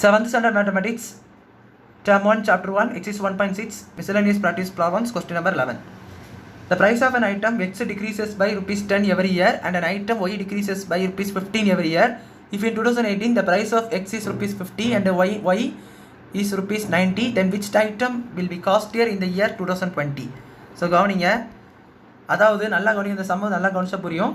7th standard mathematics, term 1, chapter 1, exercise 1.6, miscellaneous practice problems, question number 11. The price of an item X decreases by rupees 10 every year and an item Y decreases by rupees 15 every year. If in 2018 the price of X is rupees 50 and Y is rupees 90, then which item will be costlier in the year 2020? So கவனிங்க, அதாவது நல்லா கவனிங்க, இந்த சம்மு நல்லா கவனிச்சா புரியும்.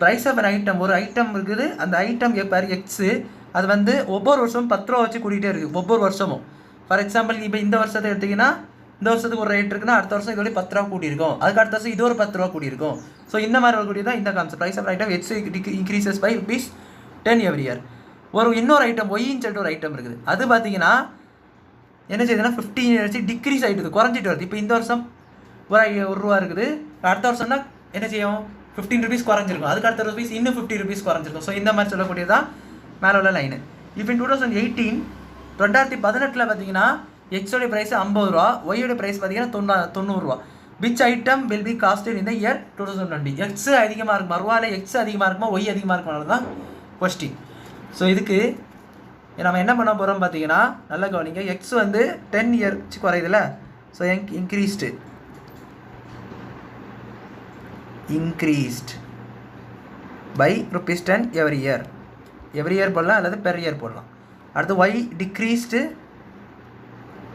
Price of an item, ஒரு item இருக்குது, அந்த ஐட்டம் பேர் எக்ஸு, அது வந்து ஒவ்வொரு வருஷமும் 10 ரூபா வச்சு கூட்டிகிட்டே இருக்குது, ஒவ்வொரு வருஷமும். ஃபார் எக்ஸாம்பிள் இப்போ இந்த வருஷத்தை எடுத்திங்கன்னா, இந்த வருஷத்துக்கு ஒரு ரேட் இருக்குன்னா அடுத்த வருஷம் இதோட 10 ரூபா கூட்டியிருக்கும், அதுக்கு அடுத்த வருஷம் இது ஒரு 10 ரூபா கூட்டியிருக்கும். ஸோ இந்த மாதிரி வரக்கூடிய தான் இந்த concept. Price of item X increases by rupees 10 every year. இன்னொரு ஐட்டம் ஒய்ன்னு சொல்லிட்டு ஒரு ஐட்டம் இருக்குது, அது பார்த்தீங்கன்னா என்ன செய்யுதுன்னா 15 வச்சு டிக்ரீஸ் ஆகிட்டு குறைஞ்சிட்டு வருது. இப்போ இந்த வருஷம் ஒரு ரூபா இருக்குது, அடுத்த வருஷம்னா என்ன செய்யும், 15 rupees குறைஞ்சிருக்கும், அதுக்கு அடுத்த rupees இன்னும் 50 rupees குறைஞ்சிருக்கும். ஸோ இந்த மாதிரி சொல்லக்கூடியதான் மேலே உள்ள லைனு. இப்போ 2018 2018 பார்த்தீங்கன்னா எக்ஸோடைய ப்ரைஸ் 50 ரூபா, ஒய்யோடைய ப்ரைஸ் பார்த்தீங்கன்னா 90 ரூபா. Which item will be costed இந்த இயர் 2020? எக்ஸ் அதிகமாக இருக்குமா, ரூபாவில் எக்ஸ் அதிகமாக இருக்குமா, ஒய் அதிகமாக இருக்குமா தான் கொஸ்டின். ஸோ இதுக்கு நம்ம என்ன பண்ண போகிறோம் பார்த்தீங்கன்னா, நல்லா கவனிங்க, எக்ஸ் வந்து 10 இயர் குறையுதுல, so increased by rupees 10 every year போடலாம் அல்லது per year போடலாம். அடுத்து y decreased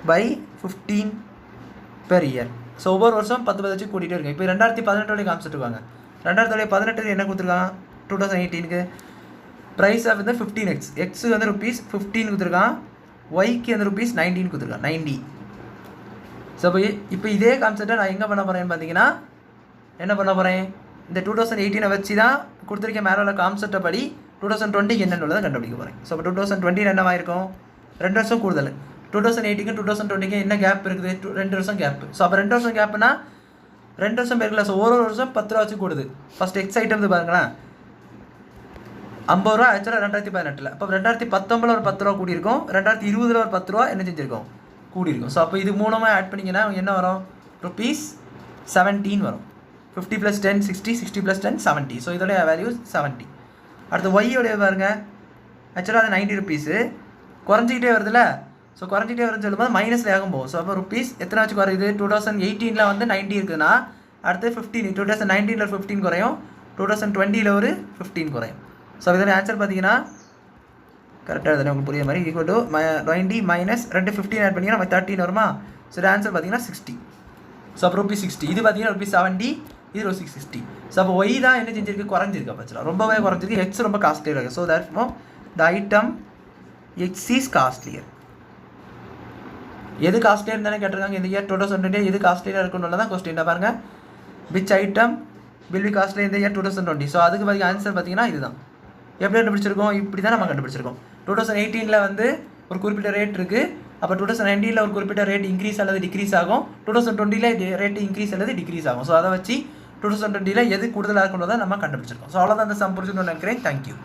by 15 per year. So ஒவ்வொரு வருஷம் 10 வச்சு கூட்டிகிட்டே இருக்கு. இப்போ 2018 காமிச்சிட்டு இருக்காங்க. 2018 என்ன கொடுத்துருக்காங்க, 2018க்கு ப்ரைஸ் ஆஃப் வந்து 15x, எக்ஸுக்கு வந்து rupees 15 கொடுத்துருக்கான், ஒய்க்கு வந்து rupees 19 கொடுத்துருக்கான், 90. ஸோ இப்போ இதே கான்செப்டை நான் எங்கே பண்ண போகிறேன்னு பார்த்தீங்கன்னா, என்ன பண்ண போகிறேன், இந்த 2018 வச்சு தான் கொடுத்துருக்கேன் மேலே உள்ள கான்செப்டை படி 2020க்கு என்னென்னு கண்டுபிடிக்க போகிறேன். ஸோ இப்போ 2020 என்னவாயிருக்கும், 2 வருஷம் கூடுதல். 2018க்கு 2020க்கு என்ன கேப் இருக்குது, 2 வருஷம் கேப். ஸோ அப்போ 2 வருஷம் கேப்புனா 2 வருஷம் பேருக்குல, ஸோ ஒரு வருஷம் 10 ரூபா வச்சு கூடுது. ஃபஸ்ட் எக்ஸ் ஐட்டம் பாருங்களேன், 50 ரூபா ஆக்சுவலாக 2018. அப்போ 2019 ஒரு 10 ரூபா கூடியிருக்கும், 2020 ஒரு 10 ரூபா என்ன செஞ்சுருக்கோம், கூடியிருக்கும். ஸோ அப்போ இது மூலமாக ஆட் பண்ணிங்கன்னா என்ன வரும், rupees 17 வரும். 50 + 10 60, 60 + 10 70. ஸோ இதோடைய வேல்யூ 70. அடுத்து ஒய்யோடைய பாருங்க, ஆக்சுவலாக அது 90 rupees குறைஞ்சிக்கிட்டே வருதுல்ல. ஸோ குறைஞ்சிக்கிட்டே வருதுன்னு சொல்லும்போது மைனஸில் ஆகும்போது, ஸோ அப்போ rupees எத்தனை வச்சு குறையுது, 2018 வந்து 90 இருக்குதுன்னா அடுத்து 15, 2019 15 குறையும், 2020 ஒரு 15 குறையும். ஸோ இதோடைய ஆன்சர் பார்த்தீங்கன்னா கரெக்டாக எழுதுறேன் உங்களுக்கு புரியுற மாதிரி, ஈக்குவல் டு 90 மைனஸ் 15 ஆட் பண்ணிங்கன்னா 13 வருமா. ஸோ இது ஆன்சர் பார்த்தீங்கன்னா 60. ஸோ அப்போ rupees 60, இது பார்த்தீங்கன்னா rupees 70, இது 660. ஸோ அப்போ ஒய் தான் என்ன செஞ்சிருக்கு, குறைஞ்சிருக்கு. அப்போ ரொம்பவே குறைஞ்சிருக்கு, எக்ஸ் ரொம்ப காஸ்ட்லியாக இருக்குது. So that the item X is costlier. எது காஸ்ட்லியாக இருந்தாலும் கேட்டிருக்காங்க இந்த இயர் 2020, எது காஸ்ட்லியாக இருக்குன்னு தான் கொஸ்டின் பாருங்கள். Which item will be costlier இந்த இயர் 2020? ஸோ அதுக்கு பார்த்தீங்கன்னா ஆன்சர் பார்த்தீங்கன்னா இதுதான். எப்படி கண்டுபிடிச்சிருக்கோம், இப்படி தான் நம்ம கண்டுபிடிச்சிருக்கோம். 2018 வந்து ஒரு குறிப்பிட்ட ரேட் இருக்குது, அப்போ 2019 ஒரு குறிப்பிட்ட ரேட் இன்க்ரீஸ் அல்லது டிக்ரீஸ் ஆகும், 2020 ரேட் இன்க்ரீஸ் அல்லது டிக்ரீஸ் ஆகும். ஸோ அதை வச்சு 2020 எது கூடுதலாக இருக்குன்றதை நம்ம கண்டுபிடிச்சிருக்கோம். ஸோ அவ்வளோதான் அந்த சம் புரிஞ்சுக்கணும்னு நினைக்கிறேன். தேங்க்யூ.